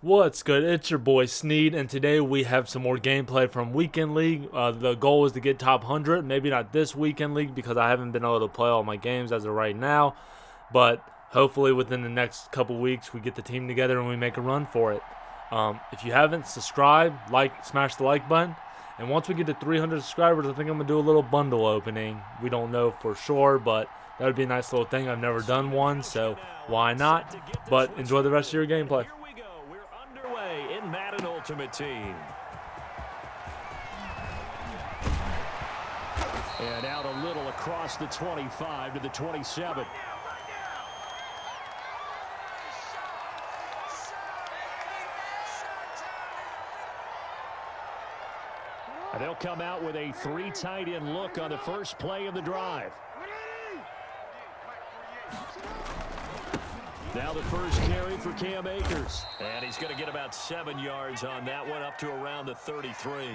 What's good? It's your boy Sneed, and today we have some more gameplay from Weekend League. The goal is to get top 100. Maybe not this Weekend League because I haven't been able to play all my games as of right now, but hopefully within the next couple weeks we get the team together and we make a run for it. If you haven't, subscribe, smash the like button, and once we get to 300 subscribers, I think I'm going to do a little bundle opening. We don't know for sure, but that would be a nice little thing. I've never done one, so why not? But enjoy the rest of your gameplay. In Madden Ultimate Team. And out a little across the 25 to the 27. And they'll come out with a 3 tight end look on the first play of the drive. Now the first carry for Cam Akers. And he's going to get about 7 yards on that one, up to around the 33.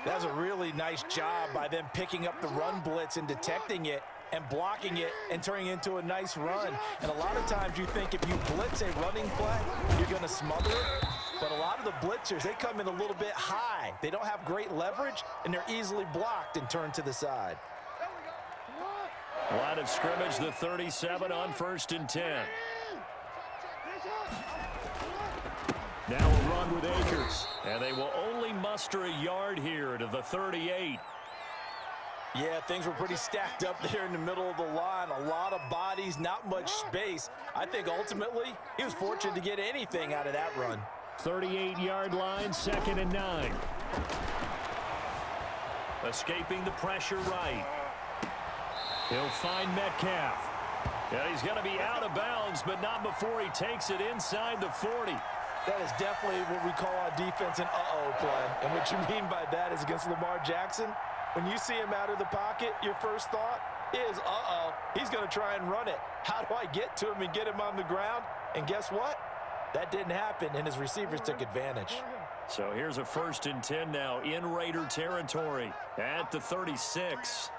That's a really nice job by them picking up the run blitz and detecting it and blocking it and turning it into a nice run. And a lot of times you think if you blitz a running play, you're going to smother it. But a lot of the blitzers, they come in a little bit high. They don't have great leverage, and they're easily blocked and turned to the side. Line of scrimmage, the 37 on 1st and 10. Now a run with Akers. And they will only muster a yard here to the 38. Yeah, things were pretty stacked up there in the middle of the line. A lot of bodies, not much space. I think ultimately he was fortunate to get anything out of that run. 38-yard line, 2nd and 9. Escaping the pressure right. He'll find Metcalf. And he's going to be out of bounds, but not before he takes it inside the 40. That is definitely what we call on defense an uh-oh play. And what you mean by that is against Lamar Jackson, when you see him out of the pocket, your first thought is, uh-oh, he's going to try and run it. How do I get to him and get him on the ground? And guess what? That didn't happen, and his receivers took advantage. So here's a 1st and 10 now in Raider territory at the 36.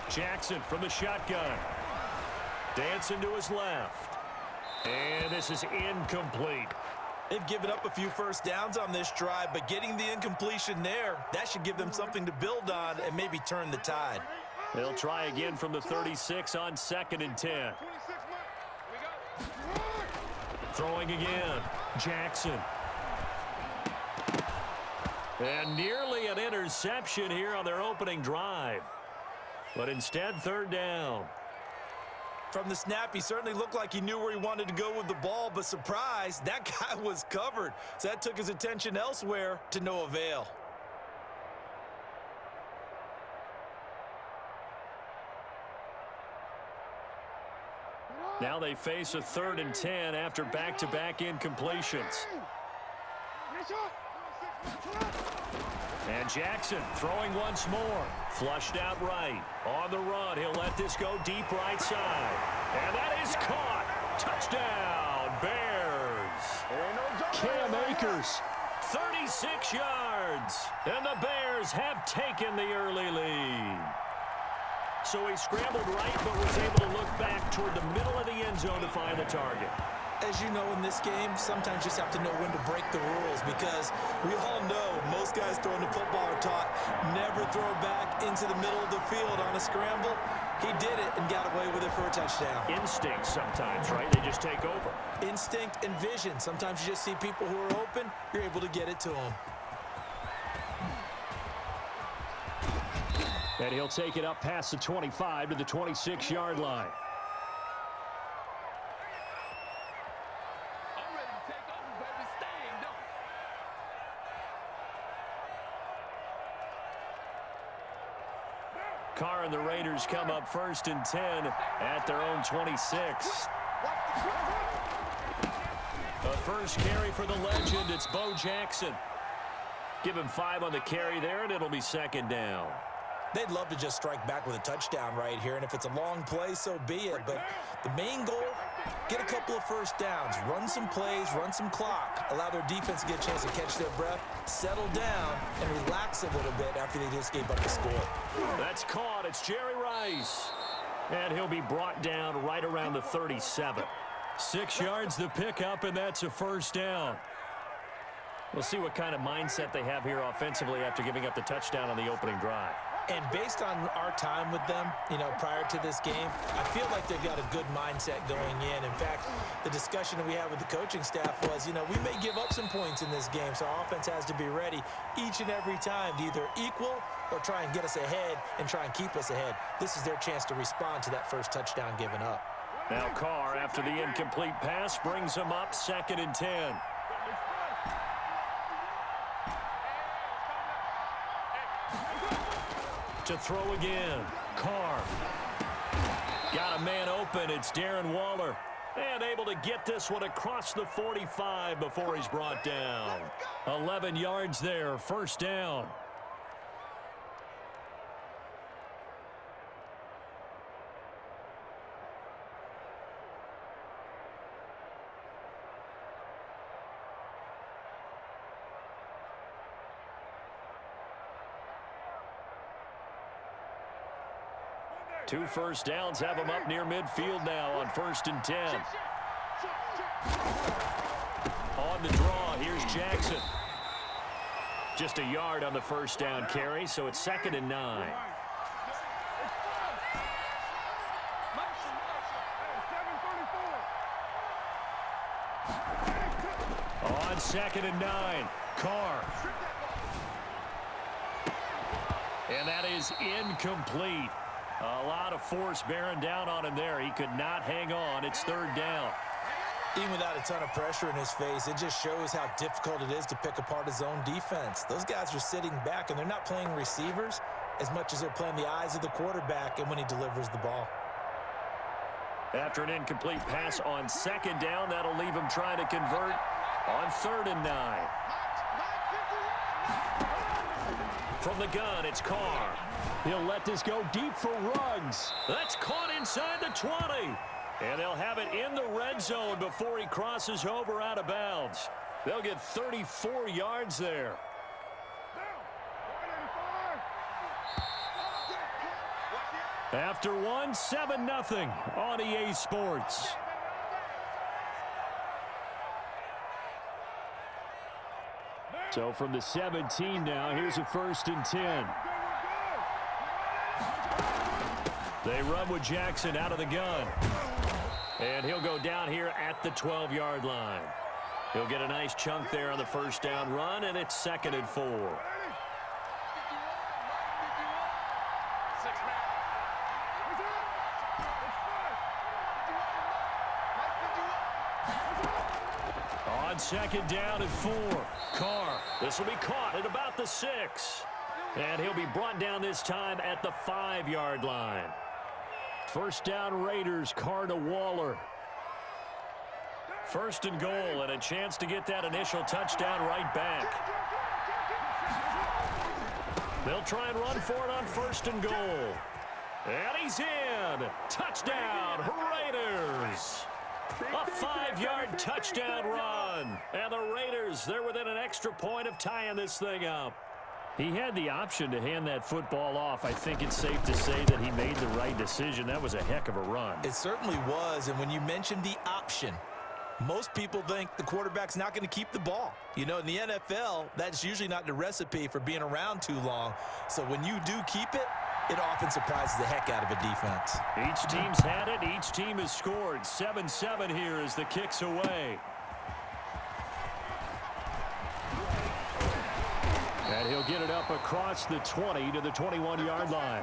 Jackson from the shotgun. Dancing to his left. And this is incomplete. They've given up a few first downs on this drive, but getting the incompletion there, that should give them something to build on and maybe turn the tide. They'll try again from the 36 on 2nd and 10. Throwing again. Jackson. And nearly an interception here on their opening drive. But instead, 3rd down. From the snap, he certainly looked like he knew where he wanted to go with the ball, but surprise, that guy was covered. So that took his attention elsewhere to no avail. Now they face a 3rd and 10 after back-to-back incompletions. And Jackson throwing once more. Flushed out right. On the run, he'll let this go deep right side. And that is caught. Touchdown, Bears. Cam Akers, 36 yards. And the Bears have taken the early lead. So he scrambled right, but was able to look back toward the middle of the end zone to find the target. As you know, in this game, sometimes you just have to know when to break the rules, because we all know most guys throwing the football are taught never throw back into the middle of the field on a scramble. He did it and got away with it for a touchdown. Instinct sometimes, right? They just take over. Instinct and vision. Sometimes you just see people who are open, you're able to get it to them. And he'll take it up past the 25 to the 26-yard line. Carr and the Raiders come up 1st and 10 at their own 26. The first carry for the legend, it's Bo Jackson. Give him 5 on the carry there, and it'll be 2nd down. They'd love to just strike back with a touchdown right here, and if it's a long play, so be it. But the main goal, get a couple of first downs, run some plays, run some clock, allow their defense to get a chance to catch their breath, settle down, and relax a little bit after they just gave up the score. That's caught. It's Jerry Rice. And he'll be brought down right around the 37. 6 yards to pick up, and that's a first down. We'll see what kind of mindset they have here offensively after giving up the touchdown on the opening drive. And based on our time with them, prior to this game, I feel like they've got a good mindset going in. In fact, the discussion that we had with the coaching staff was, we may give up some points in this game, so our offense has to be ready each and every time to either equal or try and get us ahead and try and keep us ahead. This is their chance to respond to that first touchdown given up. Now Carr, after the incomplete pass, brings him up 2nd and 10. To throw again. Carr. Got a man open. It's Darren Waller. And able to get this one across the 45 before he's brought down. 11 yards there. First down. Two first downs have him up near midfield now on 1st and 10. On the draw, here's Jackson. Just a yard on the first down carry, so it's 2nd and 9. On 2nd and 9, Carr. And that is incomplete. A lot of force bearing down on him there. He could not hang on. It's 3rd down. Even without a ton of pressure in his face, it just shows how difficult it is to pick apart his own defense. Those guys are sitting back, and they're not playing receivers as much as they're playing the eyes of the quarterback and when he delivers the ball. After an incomplete pass on 2nd down, that'll leave him trying to convert on 3rd and 9. From the gun, it's Carr. He'll let this go deep for Ruggs. That's caught inside the 20. And they'll have it in the red zone before he crosses over out of bounds. They'll get 34 yards there. After one, 7-0 on EA Sports. So from the 17 now, here's a 1st and 10. They run with Jackson out of the gun. And he'll go down here at the 12-yard line. He'll get a nice chunk there on the first down run, and it's 2nd and 4. On 2nd down and 4, Carr. This will be caught at about the 6. And he'll be brought down this time at the 5-yard line. First down Raiders, Carr to Waller. 1st and goal, and a chance to get that initial touchdown right back. They'll try and run for it on 1st and goal. And he's in. Touchdown, Raiders. A 5-yard touchdown run. And the Raiders, they're within an extra point of tying this thing up. He had the option to hand that football off. I think it's safe to say that he made the right decision. That was a heck of a run. It certainly was. And when you mentioned the option, most people think the quarterback's not going to keep the ball. In the NFL, that's usually not the recipe for being around too long. So when you do keep it, it often surprises the heck out of a defense. Each team's had it. Each team has scored. 7-7 here as the kick's away. And he'll get it up across the 20 to the 21-yard line.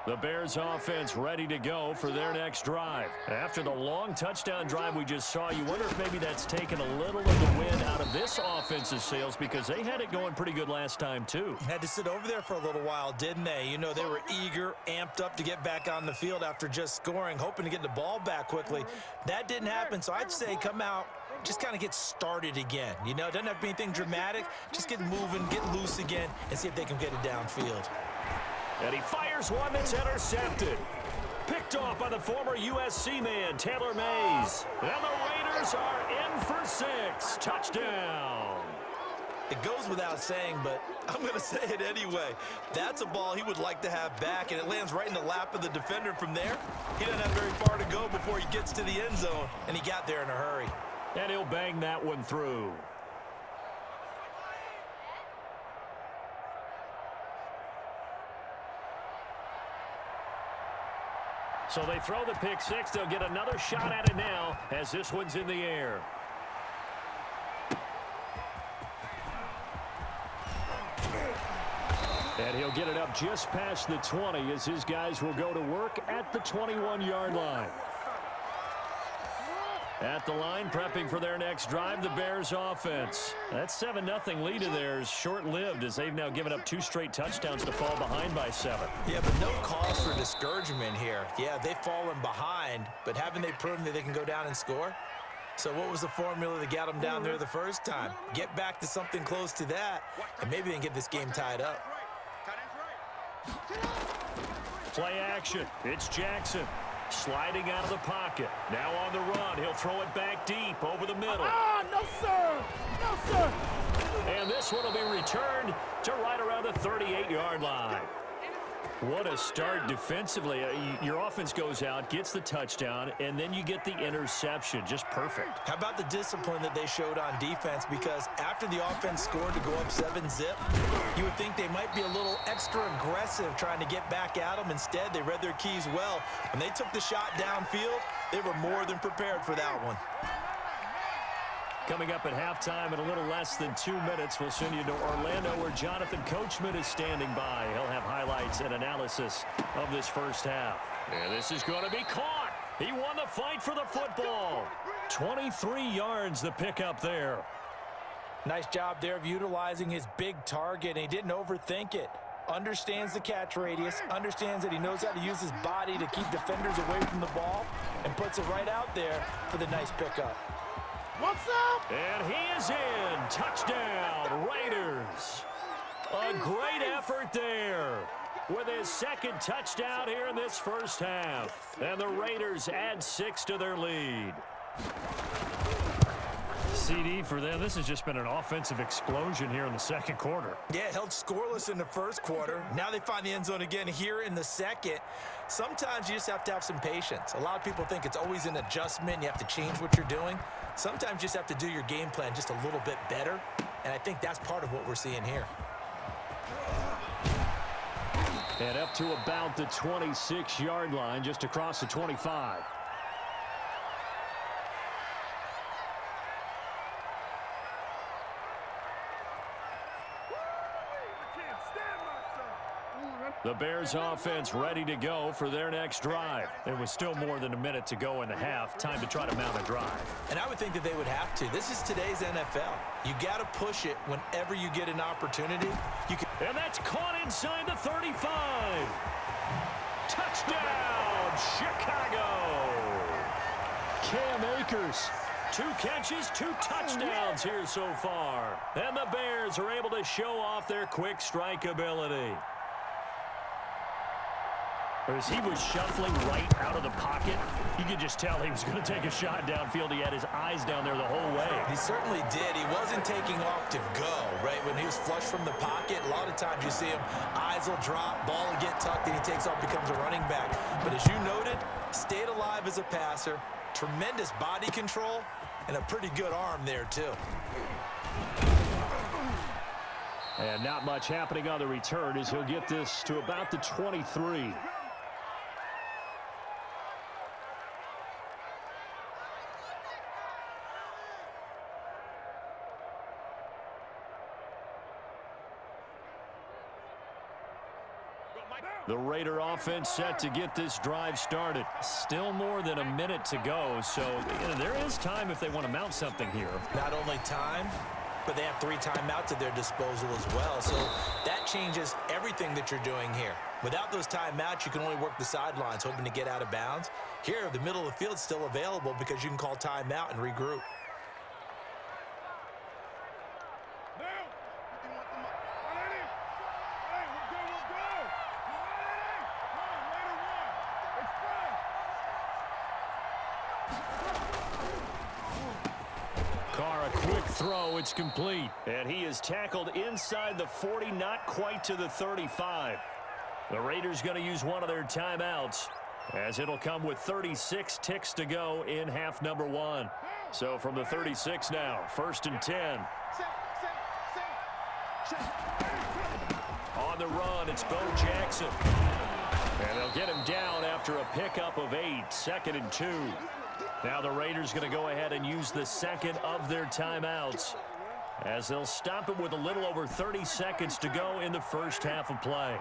The Bears offense ready to go for their next drive. After the long touchdown drive we just saw, you wonder if maybe that's taken a little of the wind out of this offense's sails, because they had it going pretty good last time too. Had to sit over there for a little while, didn't they? They were eager, amped up to get back on the field after just scoring, hoping to get the ball back quickly. That didn't happen, so I'd say come out, just kind of get started again. It doesn't have to be anything dramatic. Just get moving, get loose again, and see if they can get it downfield. And he fires one that's intercepted. Picked off by the former USC man, Taylor Mays. And the Raiders are in for 6. Touchdown. It goes without saying, but I'm going to say it anyway. That's a ball he would like to have back, and it lands right in the lap of the defender from there. He doesn't have very far to go before he gets to the end zone, and he got there in a hurry. And he'll bang that one through. So they throw the pick six. They'll get another shot at it now as this one's in the air. And he'll get it up just past the 20 as his guys will go to work at the 21-yard line. At the line, prepping for their next drive, the Bears offense. That 7-0 lead of theirs short-lived as they've now given up 2 straight touchdowns to fall behind by 7. Yeah, but no cause for discouragement here. Yeah, they've fallen behind, but haven't they proven that they can go down and score? So what was the formula that got them down there the first time? Get back to something close to that, and maybe they can get this game tied up. Play action. It's Jackson. Sliding out of the pocket. Now on the run. He'll throw it back deep over the middle. No, sir. No, sir. And this one will be returned to right around the 38-yard line. What a start defensively. Your offense goes out, gets the touchdown, and then you get the interception. Just perfect. How about the discipline that they showed on defense? Because after the offense scored to go up 7-zip, you would think they might be a little extra aggressive trying to get back at them. Instead, they read their keys well. When they took the shot downfield, they were more than prepared for that one. Coming up at halftime in a little less than 2 minutes, we'll send you to Orlando where Jonathan Coachman is standing by. He'll have highlights and analysis of this first half. And this is going to be caught. He won the fight for the football. 23 yards the pickup there. Nice job there of utilizing his big target, and he didn't overthink it. Understands the catch radius, understands that he knows how to use his body to keep defenders away from the ball, and puts it right out there for the nice pickup. What's up? And he is in. Touchdown, Raiders. A great effort there with his second touchdown here in this first half. And the Raiders add 6 to their lead. CD for them. This has just been an offensive explosion here in the second quarter. Yeah, held scoreless in the first quarter. Now they find the end zone again here in the second. Sometimes you just have to have some patience. A lot of people think it's always an adjustment. You have to change what you're doing. Sometimes you just have to do your game plan just a little bit better. And I think that's part of what we're seeing here. And up to about the 26-yard line, just across the 25. The Bears offense ready to go for their next drive. There was still more than a minute to go in the half. Time to try to mount a drive. And I would think that they would have to. This is today's NFL. You got to push it whenever you get an opportunity. And that's caught inside the 35. Touchdown, Chicago. Cam Akers. 2 catches, 2 touchdowns here so far. And the Bears are able to show off their quick strike ability. As he was shuffling right out of the pocket, you could just tell he was going to take a shot downfield. He had his eyes down there the whole way. He certainly did. He wasn't taking off to go, right? When he was flush from the pocket, a lot of times you see him, eyes will drop, ball will get tucked, and he takes off, becomes a running back. But as you noted, stayed alive as a passer, tremendous body control, and a pretty good arm there, too. And not much happening on the return as he'll get this to about the 23. The Raider offense set to get this drive started. Still more than a minute to go, so there is time if they want to mount something here. Not only time, but they have 3 timeouts at their disposal as well, so that changes everything that you're doing here. Without those timeouts, you can only work the sidelines, hoping to get out of bounds. Here, the middle of the field is still available because you can call timeout and regroup. Carr, a quick throw. It's complete. And he is tackled inside the 40, not quite to the 35. The Raiders going to use one of their timeouts, as it'll come with 36 ticks to go in half number 1. So from the 36 now, 1st and 10. On the run, it's Bo Jackson. And they'll get him down after a pickup of 8, 2nd and 2. Now the Raiders going to go ahead and use the second of their timeouts, as they'll stop it with a little over 30 seconds to go in the first half of play.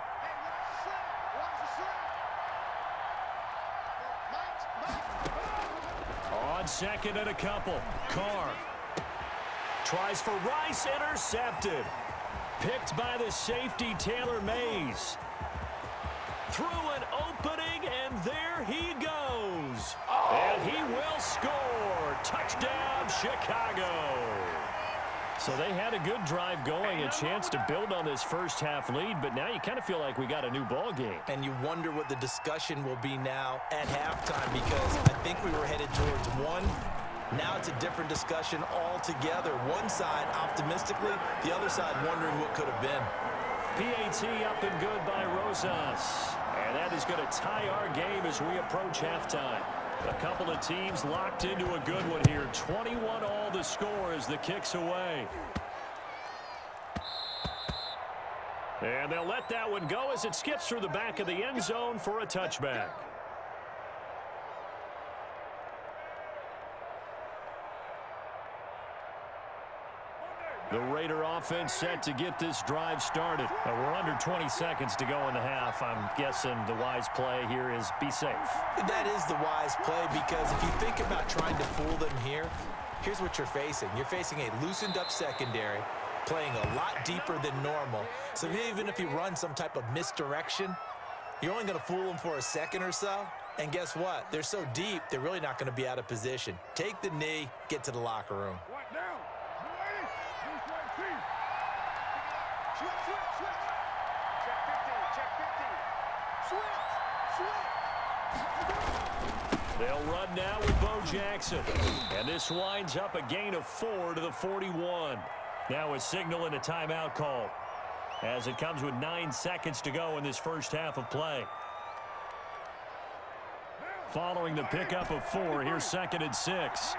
On second and a couple, Carr tries for Rice, intercepted. Picked by the safety, Taylor Mays. Through an opening, and there he goes. And he will score. Touchdown, Chicago. So they had a good drive going, a chance to build on this first half lead, but now you kind of feel like we got a new ball game. And you wonder what the discussion will be now at halftime, because I think we were headed towards one. Now it's a different discussion altogether. One side optimistically, the other side wondering what could have been. PAT up and good by Rosas. And that is going to tie our game as we approach halftime. A couple of teams locked into a good one here. 21 all the score as the kick's away. And they'll let that one go as it skips through the back of the end zone for a touchback. The Raider offense set to get this drive started. We're under 20 seconds to go in the half. I'm guessing the wise play here is be safe. That is the wise play, because if you think about trying to fool them here, here's what you're facing. You're facing a loosened up secondary, playing a lot deeper than normal. So even if you run some type of misdirection, you're only going to fool them for a second or so. And guess what? They're so deep, they're really not going to be out of position. Take the knee, get to the locker room. They'll run now with Bo Jackson. And this winds up a gain of 4 to the 41. Now a signal and a timeout call, as it comes with 9 seconds to go in this first half of play. Following the pickup of 4, here's 2nd and 6.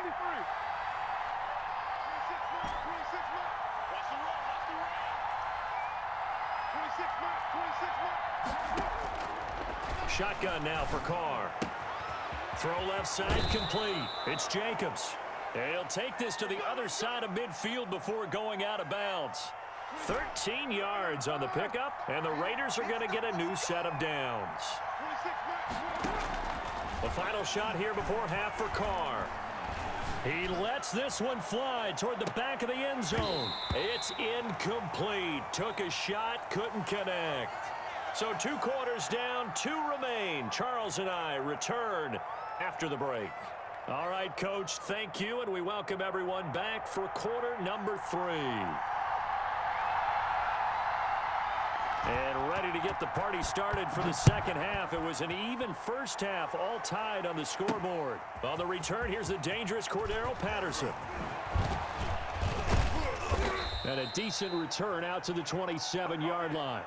Shotgun now for Carr. Throw left side complete. It's Jacobs. And he'll take this to the other side of midfield before going out of bounds. 13 yards on the pickup, and the Raiders are going to get a new set of downs. The final shot here before half for Carr. He lets this one fly toward the back of the end zone. It's incomplete. Took a shot, couldn't connect. So 2 quarters down, 2 remain. Charles and I return after the break. All right, Coach, thank you, and we welcome everyone back for quarter number 3. And ready to get the party started for the second half. It was an even first half, all tied on the scoreboard. On the return, here's the dangerous Cordero Patterson. And a decent return out to the 27-yard line.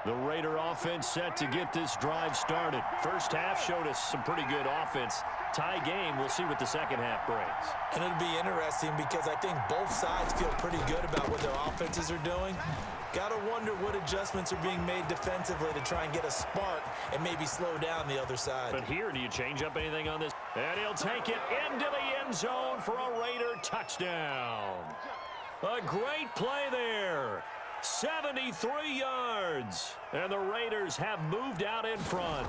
The Raider offense set to get this drive started. First half showed us some pretty good offense. Tie game, we'll see what the second half brings. And it'll be interesting, because I think both sides feel pretty good about what their offenses are doing. Got to wonder what adjustments are being made defensively to try and get a spark and maybe slow down the other side. But here, do you change up anything on this? And he'll take it into the end zone for a Raider touchdown. A great play there. 73 yards. And the Raiders have moved out in front.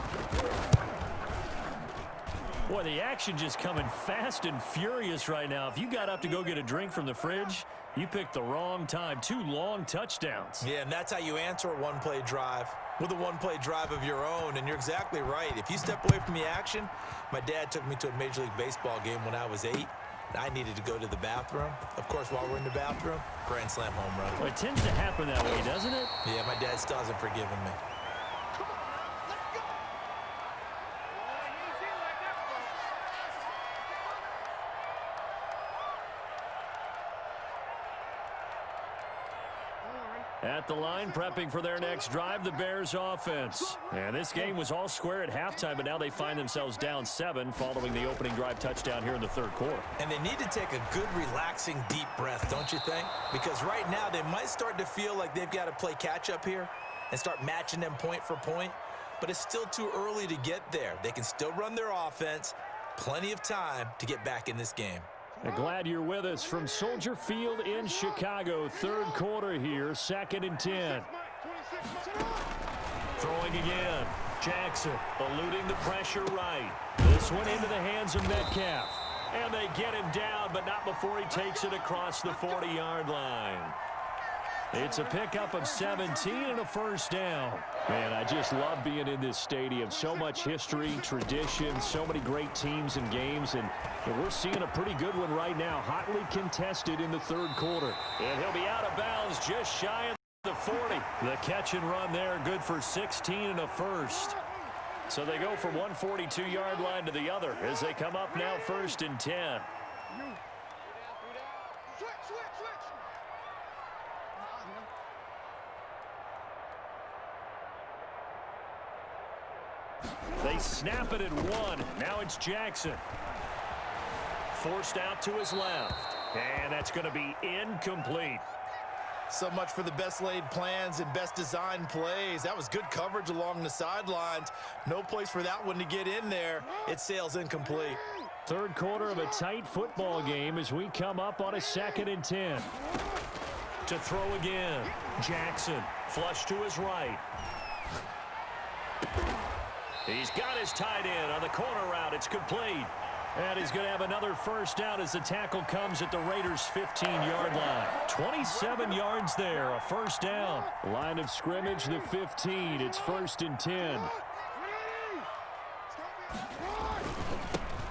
Boy, the action just coming fast and furious right now. If you got up to go get a drink from the fridge, you picked the wrong time. 2 long touchdowns. Yeah, and that's how you answer a one-play drive, with a one-play drive of your own. And you're exactly right. If you step away from the action, my dad took me to a Major League Baseball game when I was 8. I needed to go to the bathroom. Of course, while we're in the bathroom, grand slam home run. Well, it tends to happen that way, doesn't it? Yeah, my dad still hasn't forgiven me. At the line, prepping for their next drive, the Bears offense. And this game was all square at halftime, but now they find themselves down 7 following the opening drive touchdown here in the third quarter. And they need to take a good, relaxing, deep breath, don't you think? Because right now, they might start to feel like they've got to play catch-up here and start matching them point for point. But it's still too early to get there. They can still run their offense. Plenty of time to get back in this game. And glad you're with us from Soldier Field in Chicago. Third quarter here, 2nd and 10. Throwing again. Jackson eluding the pressure right. This one into the hands of Metcalf. And they get him down, but not before he takes it across the 40-yard line. It's a pickup of 17 and a first down. Man, I just love being in this stadium. So much history, tradition, so many great teams and games, and we're seeing a pretty good one right now. Hotly contested in the third quarter. And he'll be out of bounds just shy of the 40. The catch and run there, good for 16 and a first. So they go from one 42-yard line to the other as they come up now 1st and 10. They snap it at 1. Now it's Jackson. Forced out to his left. And that's going to be incomplete. So much for the best laid plans and best designed plays. That was good coverage along the sidelines. No place for that one to get in there. It sails incomplete. Third quarter of a tight football game as we come up on a 2nd and 10. To throw again. Jackson flush to his right. He's got his tight end on the corner route. It's complete. And he's going to have another first down as the tackle comes at the Raiders' 15-yard line. 27 yards there, a first down. Line of scrimmage, the 15. It's 1st and 10.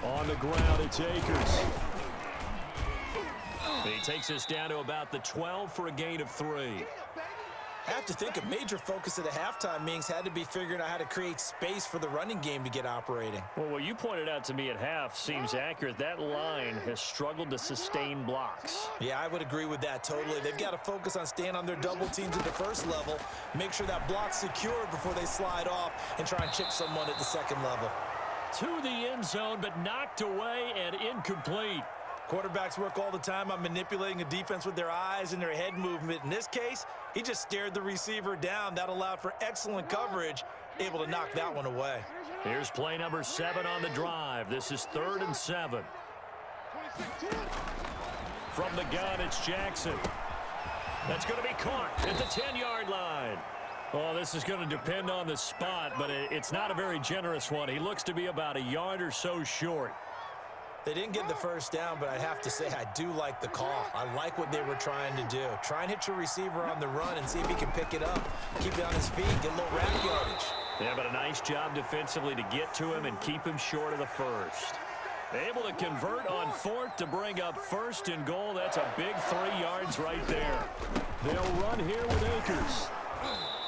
On the ground, it's Akers. He takes us down to about the 12 for a gain of 3. I have to think a major focus at the halftime meetings had to be figuring out how to create space for the running game to get operating. Well, what you pointed out to me at half seems accurate. That line has struggled to sustain blocks. Yeah, I would agree with that totally. They've got to focus on staying on their double teams at the first level, make sure that block's secure before they slide off and try and chip someone at the second level. To the end zone, but knocked away and incomplete. Quarterbacks work all the time on manipulating a defense with their eyes and their head movement. In this case, he just stared the receiver down. That allowed for excellent coverage, able to knock that one away. Here's play number 7 on the drive. This is 3rd and 7. From the gun, it's Jackson. That's going to be caught at the 10-yard line. Well, this is going to depend on the spot, but it's not a very generous one. He looks to be about a yard or so short. They didn't get the first down, but I have to say I do like the call. I like what they were trying to do. Try and hit your receiver on the run and see if he can pick it up. Keep it on his feet, get a little rack yardage. Yeah, but a nice job defensively to get to him and keep him short of the first. Able to convert on 4th to bring up 1st and goal. That's a big 3 yards right there. They'll run here with Akers.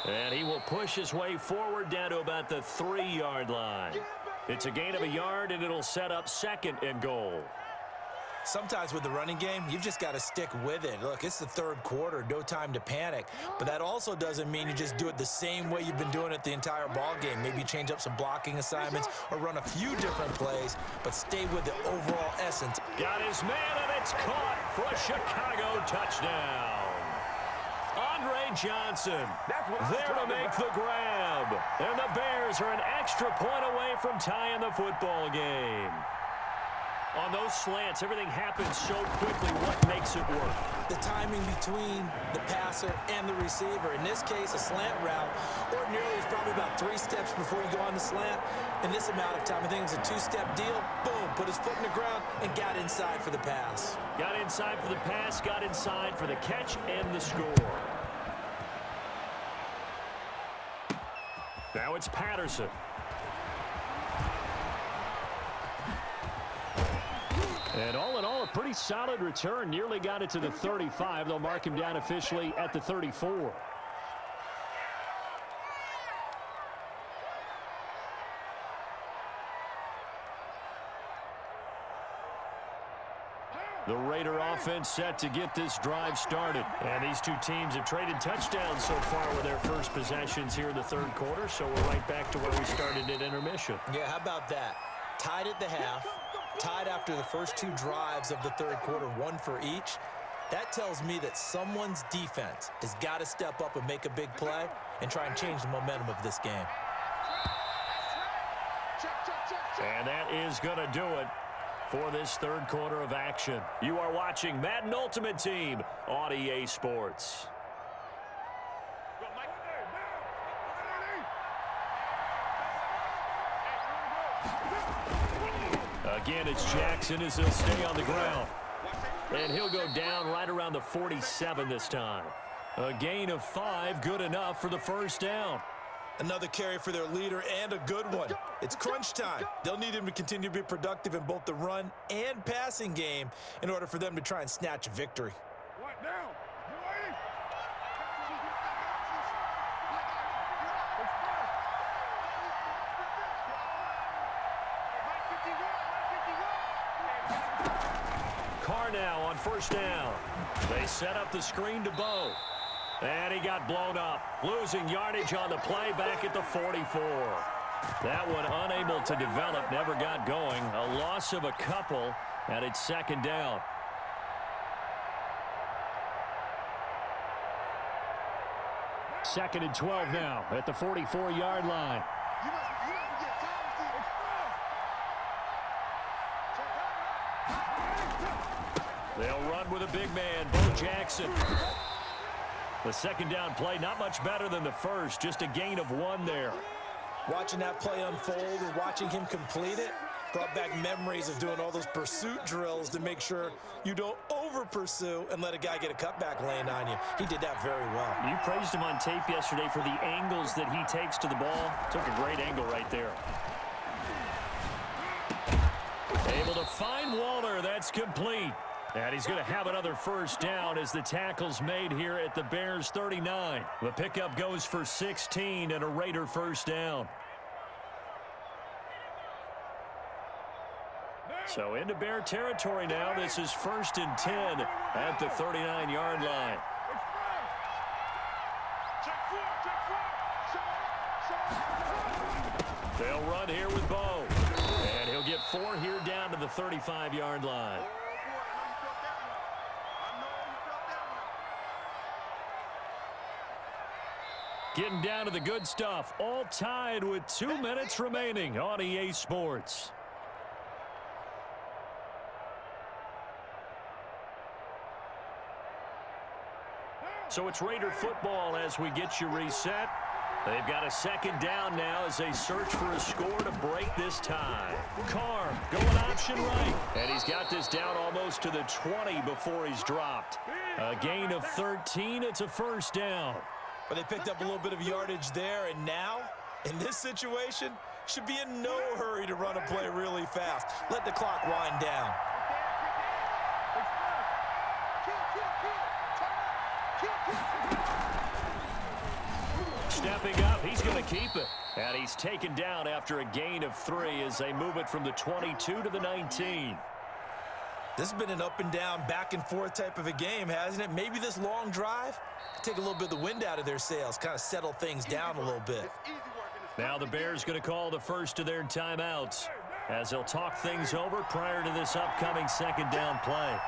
And he will push his way forward down to about the 3-yard line. It's a gain of a yard, and it'll set up 2nd and goal. Sometimes with the running game, you've just got to stick with it. Look, it's the third quarter, no time to panic. But that also doesn't mean you just do it the same way you've been doing it the entire ball game. Maybe change up some blocking assignments or run a few different plays, but stay with the overall essence. Got his man, and it's caught for a Chicago touchdown. Andre Johnson there to make the grab. And the Bears are an extra point away from tying the football game. On those slants, everything happens so quickly. What makes it work? The timing between the passer and the receiver. In this case, a slant route. Ordinarily, it's probably about 3 steps before you go on the slant. In this amount of time, I think it was a 2-step deal. Boom, put his foot in the ground and got inside for the pass. Got inside for the pass, got inside for the catch and the score. Now it's Patterson. And all in all, a pretty solid return. Nearly got it to the 35. They'll mark him down officially at the 34. The Raider offense set to get this drive started. And these two teams have traded touchdowns so far with their first possessions here in the third quarter, so we're right back to where we started at intermission. Yeah, how about that? Tied at the half, tied after the first two drives of the third quarter, one for each. That tells me that someone's defense has got to step up and make a big play and try and change the momentum of this game. And that is going to do it for this third quarter of action. You are watching Madden Ultimate Team on EA Sports. Again, it's Jackson as he'll stay on the ground. And he'll go down right around the 47 this time. A gain of 5, good enough for the first down. Another carry for their leader and a good one. It's crunch time. They'll need him to continue to be productive in both the run and passing game in order for them to try and snatch a victory. Carr now on first down. They set up the screen to Bo. And he got blown up, losing yardage on the play back at the 44. That one unable to develop, never got going. A loss of a couple, and it's second down. Second and 12 now at the 44-yard line. They'll run with a big man, Bo Jackson. The second down play, not much better than the first, just a gain of 1 there. Watching that play unfold and watching him complete it brought back memories of doing all those pursuit drills to make sure you don't over-pursue and let a guy get a cutback lane on you. He did that very well. You praised him on tape yesterday for the angles that he takes to the ball. Took a great angle right there. Able to find Waller. That's complete. And he's going to have another first down as the tackle's made here at the Bears 39. The pickup goes for 16 and a Raider first down. So into Bear territory now. This is 1st and 10 at the 39-yard line. They'll run here with Bo. And he'll get 4 here down to the 35-yard line. Getting down to the good stuff. All tied with 2 minutes remaining on EA Sports. So it's Raider football as we get you reset. They've got a second down now as they search for a score to break this tie. Carr going option right. And he's got this down almost to the 20 before he's dropped. A gain of 13. It's a first down. But they picked up a little bit of yardage there, and now, in this situation, should be in no hurry to run a play really fast. Let the clock wind down. Stepping up, he's going to keep it. And he's taken down after a gain of 3 as they move it from the 22 to the 19. This has been an up and down, back and forth type of a game, hasn't it? Maybe this long drive take a little bit of the wind out of their sails, kind of settle things down a little bit. Now the Bears going to call the first of their timeouts as they'll talk things over prior to this upcoming second down play.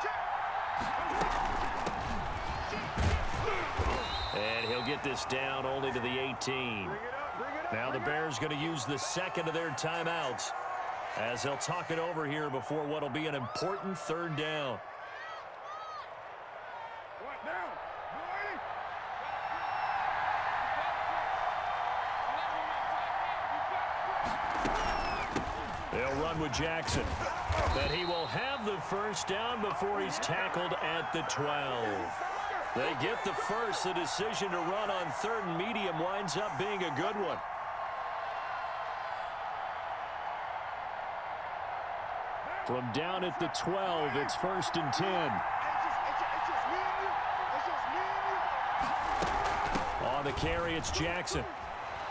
And he'll get this down only to the 18. Now the Bears going to use the second of their timeouts as they'll talk it over here before what will be an important third down. They'll run with Jackson. But he will have the first down before he's tackled at the 12. They get the first. The decision to run on 3rd and medium winds up being a good one. From down at the 12, it's 1st and 10. On the carry, it's Jackson.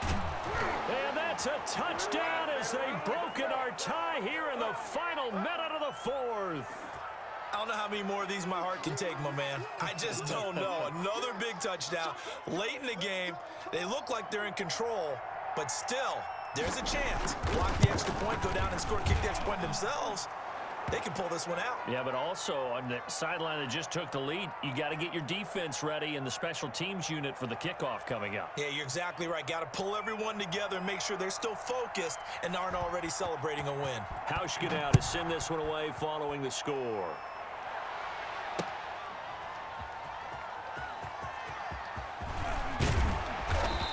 And that's a touchdown as they've broken our tie here in the final minute of the 4th. I don't know how many more of these my heart can take, my man. I just don't know. Another big touchdown late in the game. They look like they're in control, but still, there's a chance. Block the extra point, go down and score, kick the extra point themselves. They can pull this one out. Yeah, but also on the sideline that just took the lead, you got to get your defense ready and the special teams unit for the kickoff coming up. Yeah, you're exactly right. Got to pull everyone together and make sure they're still focused and aren't already celebrating a win. Hauschka now to send this one away following the score.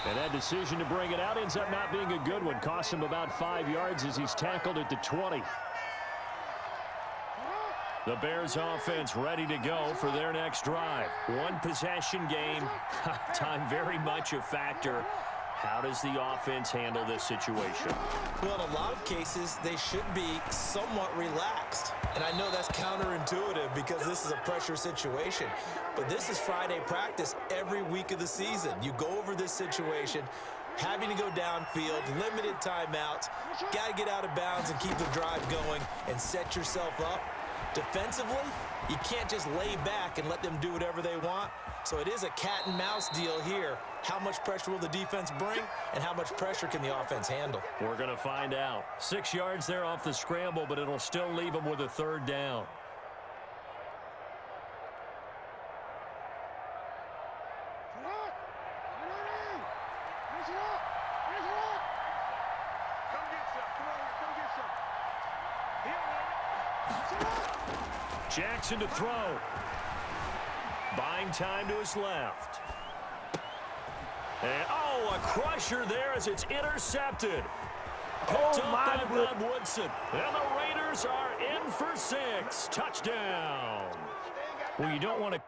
And that decision to bring it out ends up not being a good one. Cost him about 5 yards as he's tackled at the 20. The Bears offense ready to go for their next drive. One possession game. Time very much a factor. How does the offense handle this situation? Well, in a lot of cases, they should be somewhat relaxed. And I know that's counterintuitive because this is a pressure situation. But this is Friday practice every week of the season. You go over this situation, having to go downfield, limited timeouts, got to get out of bounds and keep the drive going and set yourself up. Defensively, you can't just lay back and let them do whatever they want. So it is a cat and mouse deal here. How much pressure will the defense bring and how much pressure can the offense handle? We're going to find out. 6 yards there off the scramble, but it'll still leave them with a 3rd down. Jackson to throw. Buying time to his left. And, oh, a crusher there as it's intercepted. Picked up by Rod Woodson. And the Raiders are in for 6. Touchdown. Well, you don't want to